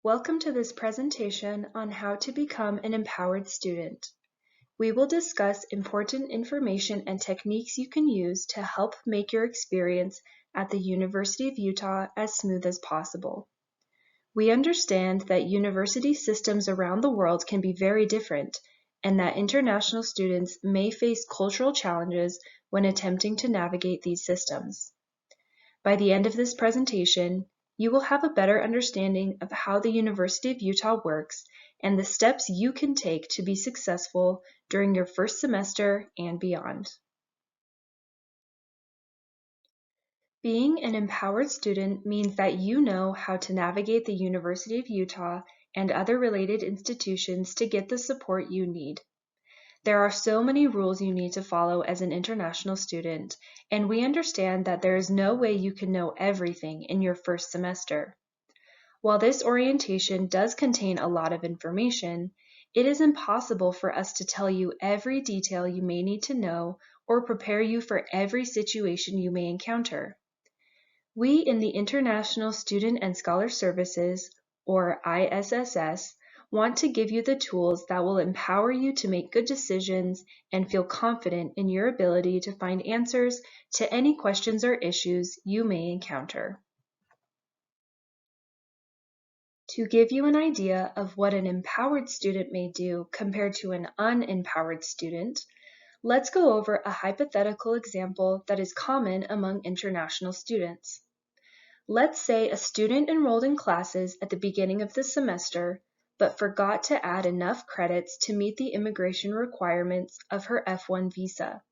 Welcome to this presentation on how to become an empowered student. We will discuss important information and techniques you can use to help make your experience at the University of Utah as smooth as possible. We understand that university systems around the world can be very different, and that international students may face cultural challenges when attempting to navigate these systems. By the end of this presentation, you will have a better understanding of how the University of Utah works and the steps you can take to be successful during your first semester and beyond. Being an empowered student means that you know how to navigate the University of Utah and other related institutions to get the support you need. There are so many rules you need to follow as an international student, and we understand that there is no way you can know everything in your first semester. While this orientation does contain a lot of information, it is impossible for us to tell you every detail you may need to know or prepare you for every situation you may encounter. We in the International Student and Scholar Services, or ISSS, want to give you the tools that will empower you to make good decisions and feel confident in your ability to find answers to any questions or issues you may encounter. To give you an idea of what an empowered student may do compared to an unempowered student, let's go over a hypothetical example that is common among international students. Let's say a student enrolled in classes at the beginning of the semester, but forgot to add enough credits to meet the immigration requirements of her F1 visa.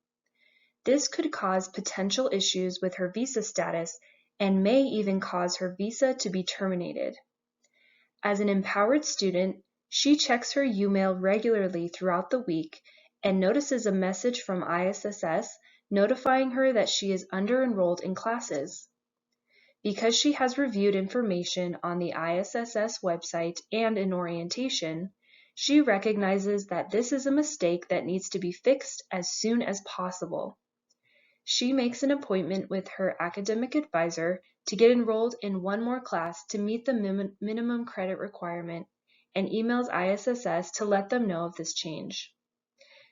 This could cause potential issues with her visa status and may even cause her visa to be terminated. As an empowered student, she checks her UMail regularly throughout the week and notices a message from ISSS notifying her that she is under-enrolled in classes. Because she has reviewed information on the ISSS website and in orientation, she recognizes that this is a mistake that needs to be fixed as soon as possible. She makes an appointment with her academic advisor to get enrolled in one more class to meet the minimum credit requirement and emails ISSS to let them know of this change.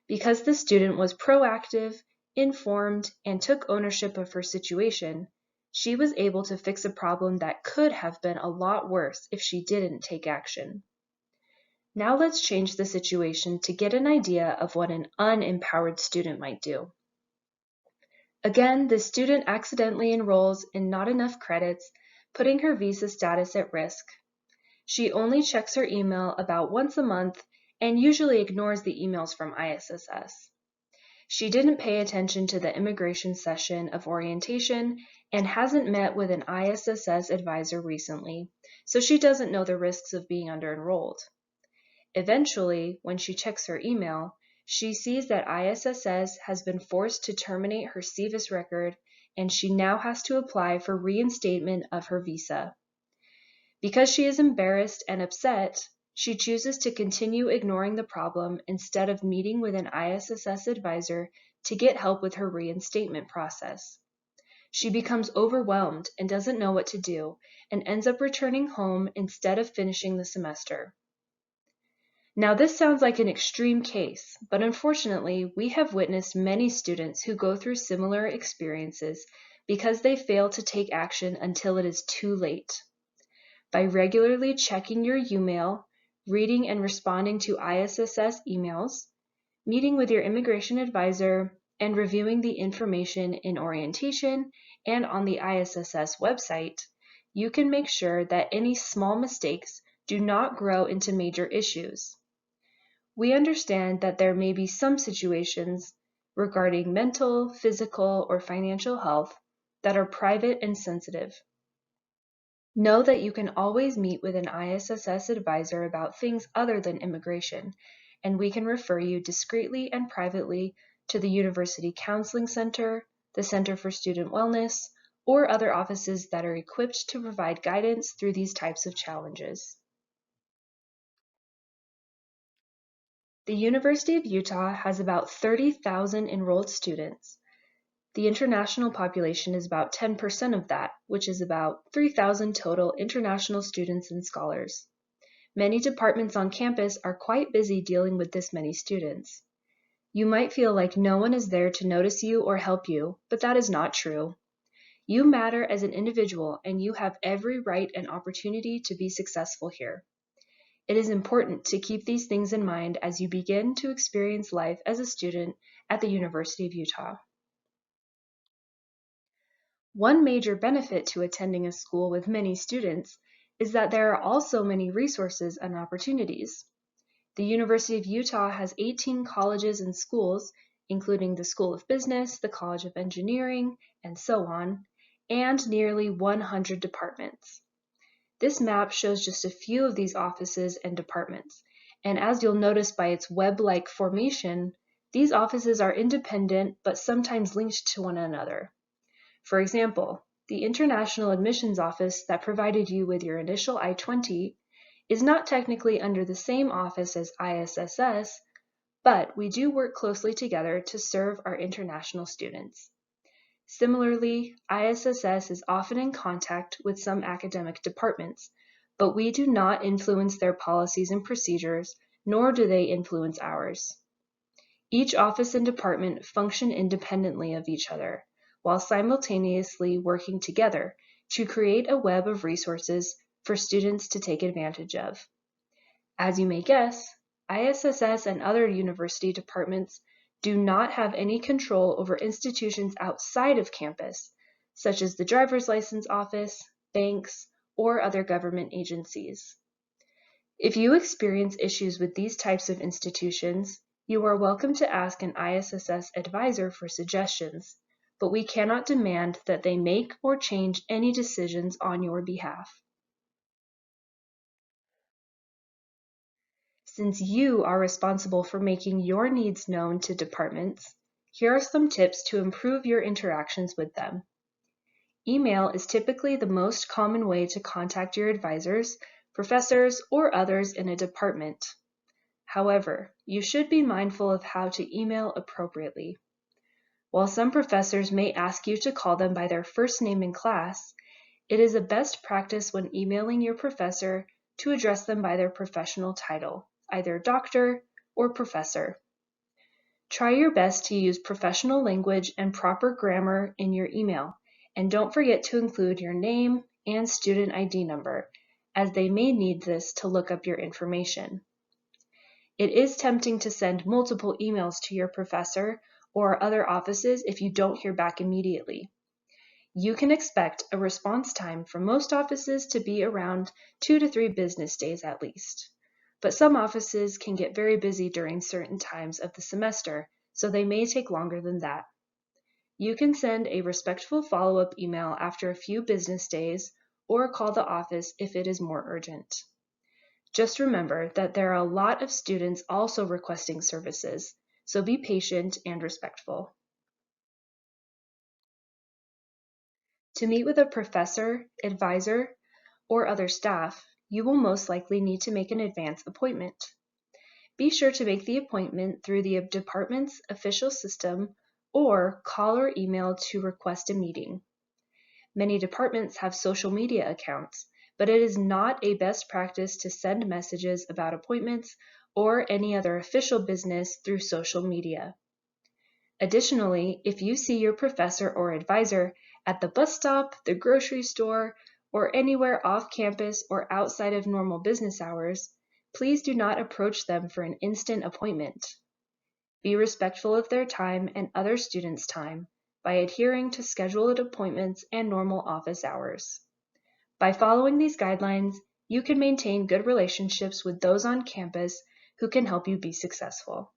Because the student was proactive, informed, and took ownership of her situation, she was able to fix a problem that could have been a lot worse if she didn't take action. Now let's change the situation to get an idea of what an unempowered student might do. Again, the student accidentally enrolls in not enough credits, putting her visa status at risk. She only checks her email about once a month and usually ignores the emails from ISSS. She didn't pay attention to the immigration session of orientation and hasn't met with an ISSS advisor recently, so she doesn't know the risks of being under-enrolled. Eventually, when she checks her email, she sees that ISSS has been forced to terminate her SEVIS record, and she now has to apply for reinstatement of her visa. Because she is embarrassed and upset, she chooses to continue ignoring the problem instead of meeting with an ISSS advisor to get help with her reinstatement process. She becomes overwhelmed and doesn't know what to do, and ends up returning home instead of finishing the semester. Now this sounds like an extreme case, but unfortunately we have witnessed many students who go through similar experiences because they fail to take action until it is too late. By regularly checking your UMail, reading and responding to ISSS emails, meeting with your immigration advisor, and reviewing the information in orientation and on the ISSS website, you can make sure that any small mistakes do not grow into major issues. We understand that there may be some situations regarding mental, physical, or financial health that are private and sensitive. Know that you can always meet with an ISSS advisor about things other than immigration, and we can refer you discreetly and privately to the University Counseling Center, the Center for Student Wellness, or other offices that are equipped to provide guidance through these types of challenges. The University of Utah has about 30,000 enrolled students. The international population is about 10% of that, which is about 3,000 total international students and scholars. Many departments on campus are quite busy dealing with this many students. You might feel like no one is there to notice you or help you, but that is not true. You matter as an individual, and you have every right and opportunity to be successful here. It is important to keep these things in mind as you begin to experience life as a student at the University of Utah. One major benefit to attending a school with many students is that there are also many resources and opportunities. The University of Utah has 18 colleges and schools, including the School of Business, the College of Engineering, and so on, and nearly 100 departments. This map shows just a few of these offices and departments, and as you'll notice by its web-like formation, these offices are independent but sometimes linked to one another. For example, the International Admissions Office that provided you with your initial I-20 is not technically under the same office as ISSS, but we do work closely together to serve our international students. Similarly, ISSS is often in contact with some academic departments, but we do not influence their policies and procedures, nor do they influence ours. Each office and department function independently of each other, while simultaneously working together to create a web of resources for students to take advantage of. As you may guess, ISSS and other university departments do not have any control over institutions outside of campus, such as the driver's license office, banks, or other government agencies. If you experience issues with these types of institutions, you are welcome to ask an ISSS advisor for suggestions, but we cannot demand that they make or change any decisions on your behalf. Since you are responsible for making your needs known to departments, here are some tips to improve your interactions with them. Email is typically the most common way to contact your advisors, professors, or others in a department. However, you should be mindful of how to email appropriately. While some professors may ask you to call them by their first name in class, it is a best practice when emailing your professor to address them by their professional title, either doctor or professor. Try your best to use professional language and proper grammar in your email, and don't forget to include your name and student ID number, as they may need this to look up your information. It is tempting to send multiple emails to your professor or other offices if you don't hear back immediately. You can expect a response time for most offices to be around 2 to 3 business days at least. But some offices can get very busy during certain times of the semester, so they may take longer than that. You can send a respectful follow-up email after a few business days or call the office if it is more urgent. Just remember that there are a lot of students also requesting services, so be patient and respectful. To meet with a professor, advisor, or other staff, you will most likely need to make an advance appointment. Be sure to make the appointment through the department's official system or call or email to request a meeting. Many departments have social media accounts, but it is not a best practice to send messages about appointments or any other official business through social media. Additionally, if you see your professor or advisor at the bus stop, the grocery store, or anywhere off campus or outside of normal business hours, please do not approach them for an instant appointment. Be respectful of their time and other students' time by adhering to scheduled appointments and normal office hours. By following these guidelines, you can maintain good relationships with those on campus who can help you be successful.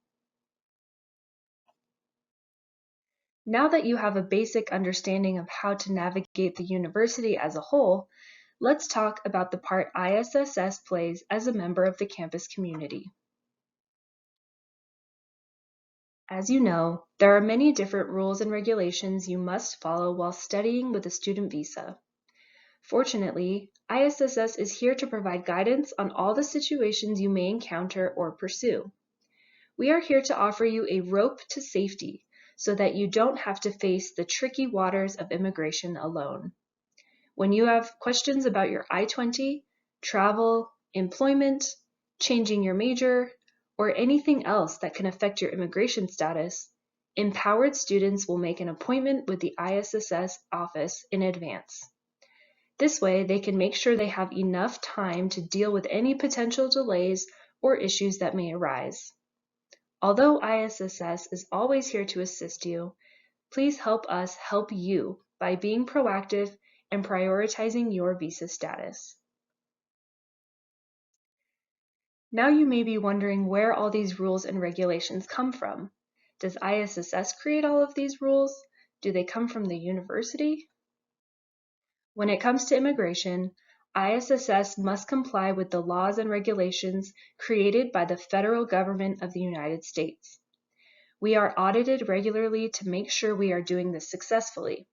Now that you have a basic understanding of how to navigate the university as a whole, let's talk about the part ISSS plays as a member of the campus community. As you know, there are many different rules and regulations you must follow while studying with a student visa. Fortunately, ISSS is here to provide guidance on all the situations you may encounter or pursue. We are here to offer you a rope to safety so that you don't have to face the tricky waters of immigration alone. When you have questions about your I-20, travel, employment, changing your major, or anything else that can affect your immigration status, empowered students will make an appointment with the ISSS office in advance. This way, they can make sure they have enough time to deal with any potential delays or issues that may arise. Although ISSS is always here to assist you, please help us help you by being proactive and prioritizing your visa status. Now you may be wondering where all these rules and regulations come from. Does ISSS create all of these rules? Do they come from the university? When it comes to immigration, ISSS must comply with the laws and regulations created by the federal government of the United States. We are audited regularly to make sure we are doing this successfully.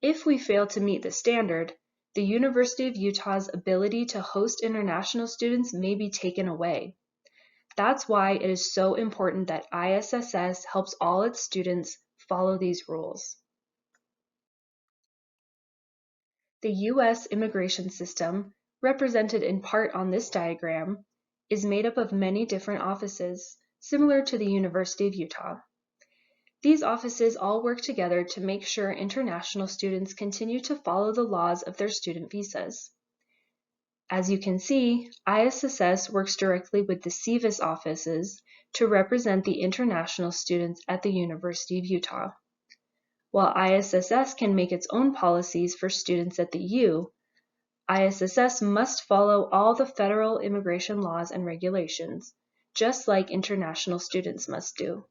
If we fail to meet the standard, the University of Utah's ability to host international students may be taken away. That's why it is so important that ISSS helps all its students follow these rules. The U.S. immigration system, represented in part on this diagram, is made up of many different offices, similar to the University of Utah. These offices all work together to make sure international students continue to follow the laws of their student visas. As you can see, ISSS works directly with the SEVIS offices to represent the international students at the University of Utah. While ISSS can make its own policies for students at the U, ISSS must follow all the federal immigration laws and regulations, just like international students must do.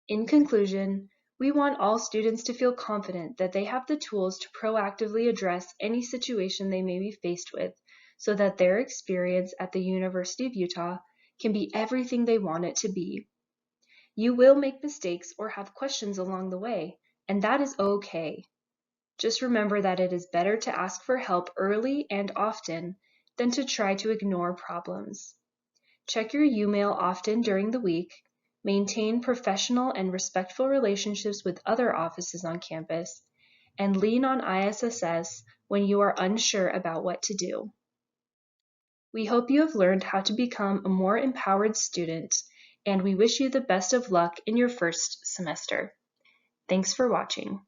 In conclusion, we want all students to feel confident that they have the tools to proactively address any situation they may be faced with so that their experience at the University of Utah can be everything they want it to be. You will make mistakes or have questions along the way, and that is okay. Just remember that it is better to ask for help early and often than to try to ignore problems. Check your U-mail often during the week. Maintain professional and respectful relationships with other offices on campus, and lean on ISSS when you are unsure about what to do. We hope you have learned how to become a more empowered student, and we wish you the best of luck in your first semester. Thanks for watching.